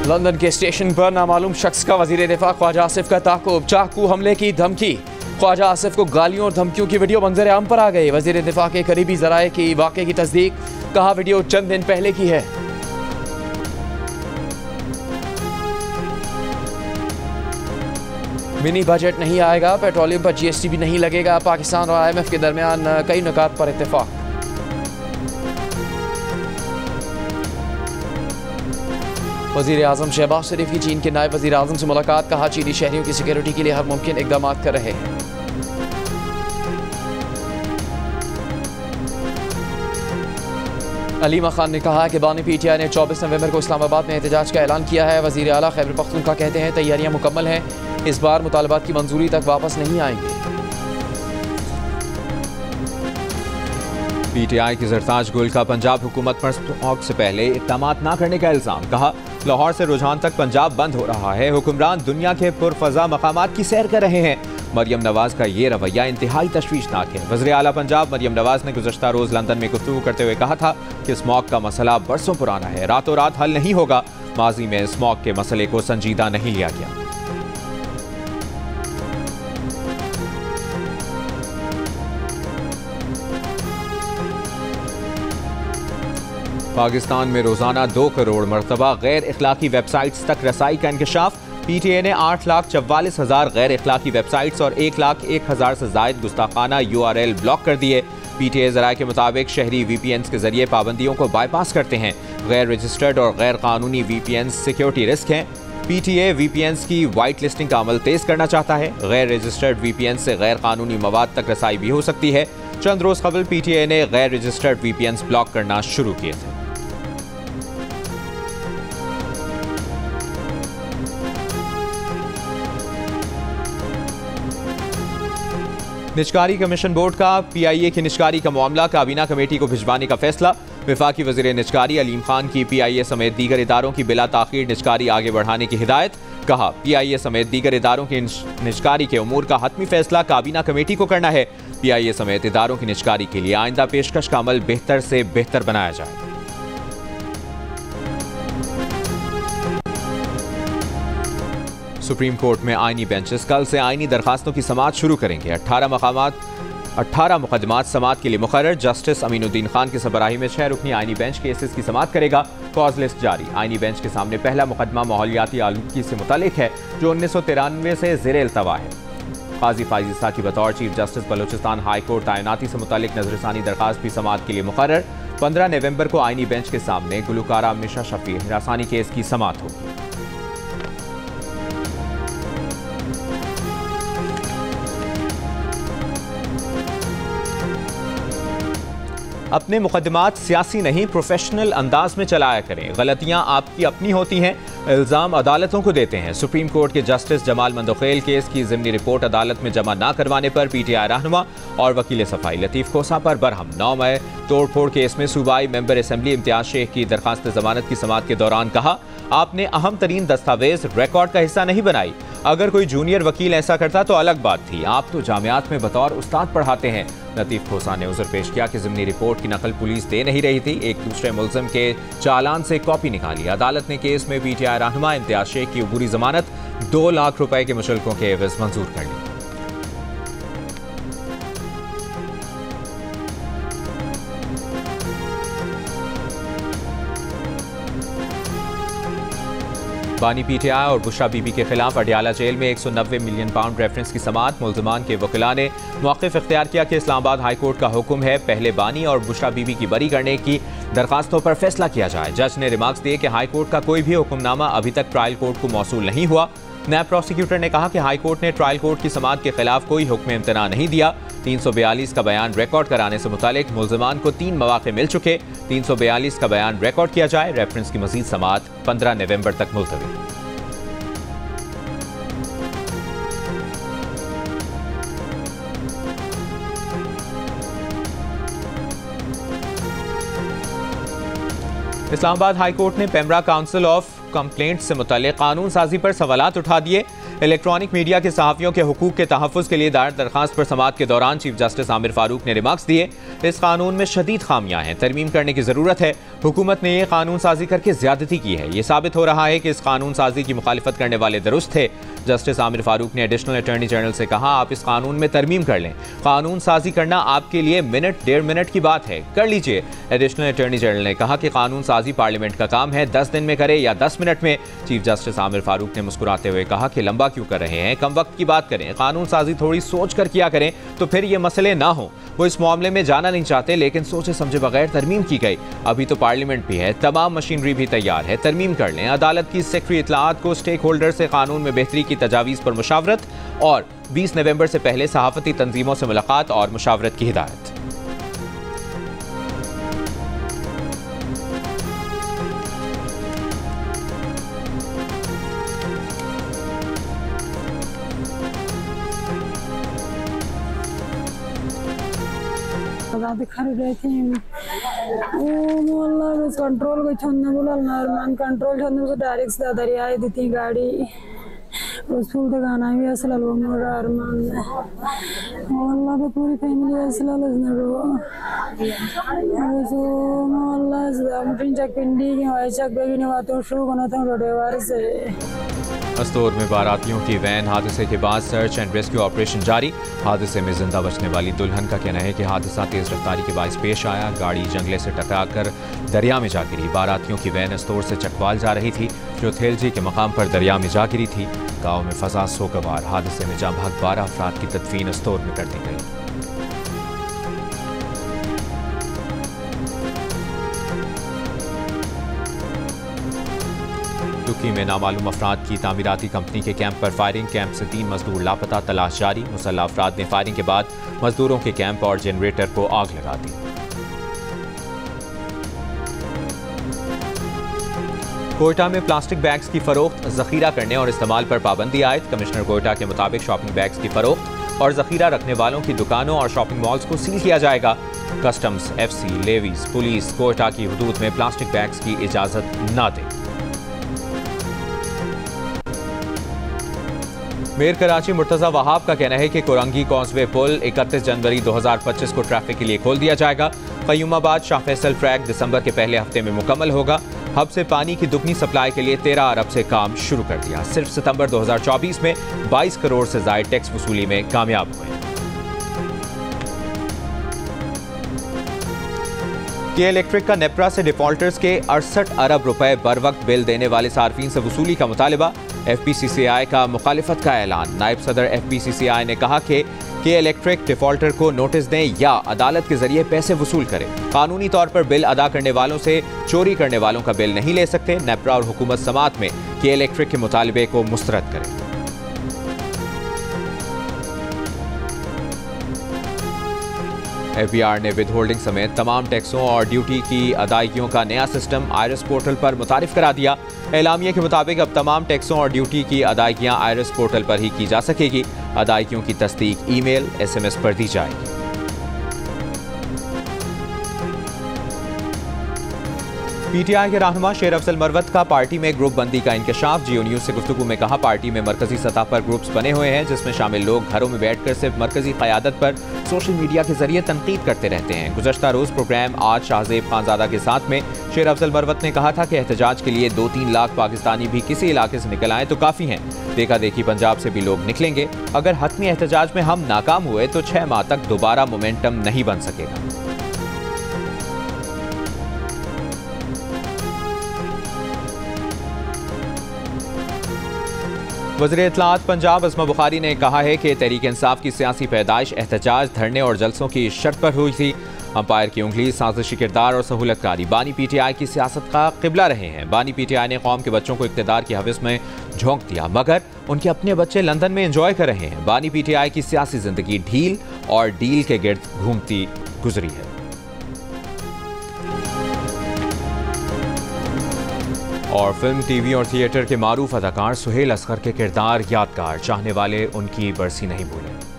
London के station पर नामालूम शख्स का वजीर दिफा ख्वाजा आसिफ का ताक़ुब, चाकू हमले की धमकी। ख्वाजा आसिफ को गालियों और धमकियों की वीडियो मंजर आम पर आ गई। वजीर दिफा के करीबी ज़राए की वाक़े की तस्दीक, कहा वीडियो चंद दिन पहले की है। मिनी बजट नहीं आएगा, पेट्रोलियम पर GST भी नहीं लगेगा। पाकिस्तान और IMF के दरमियान कई नुकात पर इत्तेफाक। वज़ीर आज़म शहबाज शरीफ की चीन के नायब वज़ीर आज़म से मुलाकात, कहा चीनी शहरियों की सिक्योरिटी के लिए हर मुमकिन इक़दाम कर रहे हैं। अलीमा खान ने कहा कि बानी PTI ने 24 नवंबर को इस्लामाबाद में एहतजाज का ऐलान किया है। वज़ीर आला खैबर पख्तूनख्वा कहते हैं तैयारियां मुकम्मल हैं, इस बार मुतालबात की मंजूरी तक वापस नहीं आएंगे। PTI की सरताज गुल का पंजाब हुकूमत पर स्मॉग से पहले इक़दाम ना करने का इल्ज़ाम, कहा लाहौर से रुझान तक पंजाब बंद हो रहा है, हुक्मरान दुनिया के पुरफ़ज़ा मकामात की सैर कर रहे हैं। मरियम नवाज का ये रवैया इंतहाई तशवीशनाक है। वज़ीर आला पंजाब मरियम नवाज ने गुज़श्ता रोज़ लंदन में गुफ्तगू करते हुए कहा था कि स्मॉग का मसला बरसों पुराना है, रातों रात हल नहीं होगा। माजी में स्मॉग के मसले को संजीदा नहीं लिया गया। पाकिस्तान में रोजाना 2 करोड़ मरतबा गैर इखलाकी वेबसाइट्स तक रसाई का इंकशाफ। PTI ने 8,44,000 गैर इखलाकी वेबसाइट्स और 1,01,000 से जायद गुस्ताखाना URL ब्लॉक कर दिए। PTI ज़राए के मुताबिक शहरी VPNs के जरिए पाबंदियों को बाईपास करते हैं। गैर रजिस्टर्ड और गैर कानूनी VPNs सिक्योरिटी रिस्क हैं। PTI VPNs की वाइट लिस्टिंग का अमल तेज करना चाहता है। गैर रजिस्टर्ड VPNs से गैर कानूनी मवाद तक रसाई भी हो सकती है। चंद रोज कबल PTI ने गैर रजिस्टर्ड VPNs ब्लॉक करना शुरू किए थे। निजकारी कमीशन बोर्ड का PIA की निजकारी का मामला काबीना कमेटी को भिजवाने का फैसला। वफाकी वज़ीर निजकारी अलीम खान की PIA समेत दीगर इदारों की बिला ताख़ीर निजकारी आगे बढ़ाने की हिदायत। कहा PIA समेत दीगर इदारों की निजकारी के उमूर का हतमी फैसला काबीना कमेटी को करना है। PIA समेत इदारों की निजकारी के लिए आइंदा पेशकश का अमल बेहतर से बेहतर बनाया जाए। सुप्रीम कोर्ट में आईनी बेंचेस कल से आईनी दरखास्तों की समाअत शुरू करेंगे। 18 मुकदमात समाअत के लिए मुकर्रर। जस्टिस अमीनुद्दीन खान की सरबराही में 6 रुकनी आईनी बेंच केसेस की समाअत करेगा। कॉज लिस्ट जारी। आईनी बेंच के सामने पहला मुकदमा माहौलियाती आलूदगी से मुतालिक है, जो 1993 से ज़ेरे इल्तवा है। काजी फाइज ईसा की बतौर chief justice Balochistan high court तैनाती से मुतालिक नजरसानी दरखास्त भी समाअत के लिए मुकर्रर। 15 नवंबर को आईनी बेंच के सामने गुलकारा मिशा शफी हिरासानी केस की समाअत होगी। अपने मुकदमात सियासी नहीं प्रोफेशनल अंदाज में चलाया करें, गलतियां आपकी अपनी होती हैं, इल्ज़ाम अदालतों को देते हैं। सुप्रीम कोर्ट के जस्टिस जमाल मंदोखेल केस की ज़िमनी रिपोर्ट अदालत में जमा न करवाने पर PTI रहनुमा और वकील सफाई लतीफ़ खोसा पर बरहम। 9 मई तोड़फोड़ केस में सूबाई मेंबर असम्बली इम्तियाज शेख की दरखास्त जमानत की समाअत के दौरान कहा, आपने अहम तरीन दस्तावेज रिकॉर्ड का हिस्सा नहीं बनाई। अगर कोई जूनियर वकील ऐसा करता तो अलग बात थी, आप तो जामियात में बतौर उस्ताद पढ़ाते हैं। लतीफ़ खोसा ने उज़र पेश किया कि ज़िमनी रिपोर्ट की नकल पुलिस दे नहीं रही थी, एक दूसरे मुल्ज़िम के चालान से कॉपी निकाली। अदालत ने केस में PTI रहनुमा इम्तियाज शेख की अबूरी जमानत 2 लाख रुपए के मुशल्कों के एवज़ मंजूर कर ली। बानी PTI और बुशरा बीबी के खिलाफ अडियाला जेल में 190 मिलियन पाउंड रेफरेंस की समाअत। मुल्ज़िमान के वकीला ने मौक़िफ़ इख्तियार किया कि इस्लामाबाद हाई कोर्ट का हुक्म है पहले बानी और बुशरा बीबी की बरी करने की दरखास्तों पर फैसला किया जाए। जज ने रिमार्क्स दिए कि हाई कोर्ट का कोई भी हुक्मनामा अभी तक ट्रायल कोर्ट को मौसूल नहीं हुआ। नायब प्रोसिक्यूटर ने कहा कि हाई कोर्ट ने ट्रायल कोर्ट की समाअत के खिलाफ कोई हुक्म इम्तना नहीं दिया। 342 का बयान रिकॉर्ड कराने से मुतालिक मुल्ज़िमान को 3 मौक़े मिल चुके। 342 का बयान रिकॉर्ड किया जाए। रेफरेंस की मज़ीद समाअत 15 नवंबर तक मुलतवी। इस्लामाबाद हाई कोर्ट ने पेमरा काउंसिल ऑफ कंप्लेंट से मुतल्लिक कानून साजी पर सवालात उठा दिए। इलेक्ट्रॉनिक मीडिया के सहाफ़ियों के हुकूक के तहफ़्फ़ुज़ के लिए दायर दरख्वास्त पर समाअत के दौरान चीफ जस्टिस आमिर फारूक ने रिमार्क्स दिए। इस कानून में शदीद खामियां हैं, तरमीम करने की ज़रूरत है। हुकूमत ने यह कानून साजी करके ज्यादती की है। ये साबित हो रहा है कि इस कानून साजी की मुखालिफत करने वाले दुरुस्त थे। जस्टिस आमिर फारूक ने एडिशनल अटॉर्नी जनरल से कहा, आप इस कानून में तरमीम कर लें। कानून साजी करना आपके लिए मिनट 1.5 मिनट की बात है, कर लीजिए। एडिशनल अटॉर्नी जनरल ने कहा कि कानून साजी पार्लियामेंट का काम है, 10 दिन में करे या 10 मिनट में। चीफ जस्टिस आमिर फारूक ने मुस्कुराते हुए कहा कि लंबा क्यों कर रहे हैं, कम वक्त की बात करें। कानून साजी थोड़ी सोच कर किया करें तो फिर ये मसले ना हो। वो इस मामले में जाना नहीं चाहते, लेकिन सोचे समझे बगैर तरमीम की गई। अभी तो पार्लियामेंट भी है, तमाम मशीनरी भी तैयार है, तरमीम कर लें। अदालत की सेक्रेटरी इत्तलाआत को स्टेक होल्डर से कानून में बेहतरी की तजावीज़ पर मुशावरत और 20 नवंबर से पहले सहाफ़ती तंजीमों से मुलाकात और मुशावरत की हिदायत। कंट्रोल को छोड़ने बोला नॉर्मल कंट्रोल छोड़ने से डायरेक्ट से दरियाई दी गाड़ी रसूल तक आना भी असल लो मोरा अरमान अल्लाह तो पूरी फैमिली असल लजने रो सो अल्लाह से मुटिन चक पिंडी के वाइचक बेगिने वातो शो कोना तो रोडेवार से। मस्तूर में बारातियों की वैन हादसे के बाद सर्च एंड रेस्क्यू ऑपरेशन जारी। हादसे में जिंदा बचने वाली दुल्हन का कहना है कि हादसा तेज रफ्तारी के बायस पेश आया। गाड़ी जंगले से टकराकर दरिया में जा गिरी। बारातियों की वैन अस्तोर से चकवाल जा रही थी, जो थेलजी के मकाम पर दरिया में जा गिरी थी। गाँव में फजा सोगवार। हादसे में जाँ भाग 12 अफराद की तदफीन अस्तोर में कर दी गई। तुर्की में नामालूम अफराद की तामीराती कंपनी के कैंप पर फायरिंग। कैंप से 3 मजदूर लापता, तलाश जारी। मुसल्लह अफराद ने फायरिंग के बाद मजदूरों के कैंप और जनरेटर को आग लगा दी। कोयटा में प्लास्टिक बैग्स की फरोख्त, जखीरा करने और इस्तेमाल पर पाबंदी आयद। कमिश्नर कोयटा के मुताबिक शॉपिंग बैग्स की फरोख्त और जखीरा रखने वालों की दुकानों और शॉपिंग मॉल्स को सील किया जाएगा। Customs, FC, levies, police Quetta की हुदूद में प्लास्टिक बैग्स की इजाजत न दे। मेयर कराची मुर्तज़ा वहाब का कहना है कि कोरंगी कॉजवे पुल 31 जनवरी 2025 को ट्रैफिक के लिए खोल दिया जाएगा। क़य्यूमाबाद शाह फैसल ट्रैक दिसंबर के पहले हफ्ते में मुकम्मल होगा। हब से पानी की दुगनी सप्लाई के लिए 13 अरब से काम शुरू कर दिया। सिर्फ सितंबर 2024 में 22 करोड़ से ज़ायद टैक्स वसूली में कामयाब हुए। के इलेक्ट्रिक का नेप्रा से डिफॉल्टर्स के 68 अरब रुपए बर वक्त बिल देने वाले सार्फिन से वसूली का मुतालिबा। FPCCI का मुखालिफत का ऐलान। नायब सदर FPCCI ने कहा कि के इलेक्ट्रिक डिफॉल्टर को नोटिस दें या अदालत के जरिए पैसे वसूल करें। कानूनी तौर पर बिल अदा करने वालों से चोरी करने वालों का बिल नहीं ले सकते। नेप्रा और हुकूमत समात में के इलेक्ट्रिक के मुतालिबे को मुस्तरद करें। FBR ने विद होल्डिंग समेत तमाम टैक्सों और ड्यूटी की अदायगियों का नया सिस्टम आयरस पोर्टल पर मुतारिफ करा दिया। एलामिया के मुताबिक अब तमाम टैक्सों और ड्यूटी की अदायगियां आयरस पोर्टल पर ही की जा सकेगी। अदायगियों की तस्दीक ईमेल, SMS पर दी जाएगी। PTI के रहनुमा शेर अफजल मरवत का पार्टी में ग्रुप बंदी का इंकशाफ। जियो न्यूज से गुफ्तगू में कहा, पार्टी में मरकजी सतह पर ग्रुप्स बने हुए हैं, जिसमें शामिल लोग घरों में बैठकर सिर्फ मरकजी क़यादत पर सोशल मीडिया के जरिए तनकीद करते रहते हैं। गुज़श्ता रोज़ प्रोग्राम आज शाहजेब खानज़ादा के साथ में शेर अफजल मरवत ने कहा था कि एहतजाज के लिए 2-3 लाख पाकिस्तानी भी किसी इलाके से निकल आए तो काफ़ी हैं। देखा देखी पंजाब से भी लोग निकलेंगे। अगर हतमी एहतजाज में हम नाकाम हुए तो 6 माह तक दोबारा मोमेंटम नहीं बन सकेगा। वज़ीर इत्तलाआत पंजाब अज़मा बुखारी ने कहा है कि तहरीक इंसाफ की सियासी पैदाइश एहतजाज, धरने और जलसों की शर्त पर हुई थी। अंपायर की उंगली, साजिशी किरदार और सहूलतकारी बानी PTI की सियासत का क़िबला रहे हैं। बानी PTI ने कौम के बच्चों को इक़्तिदार की हवस में झोंक दिया, मगर उनके अपने बच्चे लंदन में एंजॉय कर रहे हैं। बानी PTI की सियासी ज़िंदगी ढील और डील के गिर्द घूमती गुजरी है। और फिल्म, TV और थिएटर के मारूफ अदाकार सुहेल असगर के किरदार यादगार, चाहने वाले उनकी बरसी नहीं भूले।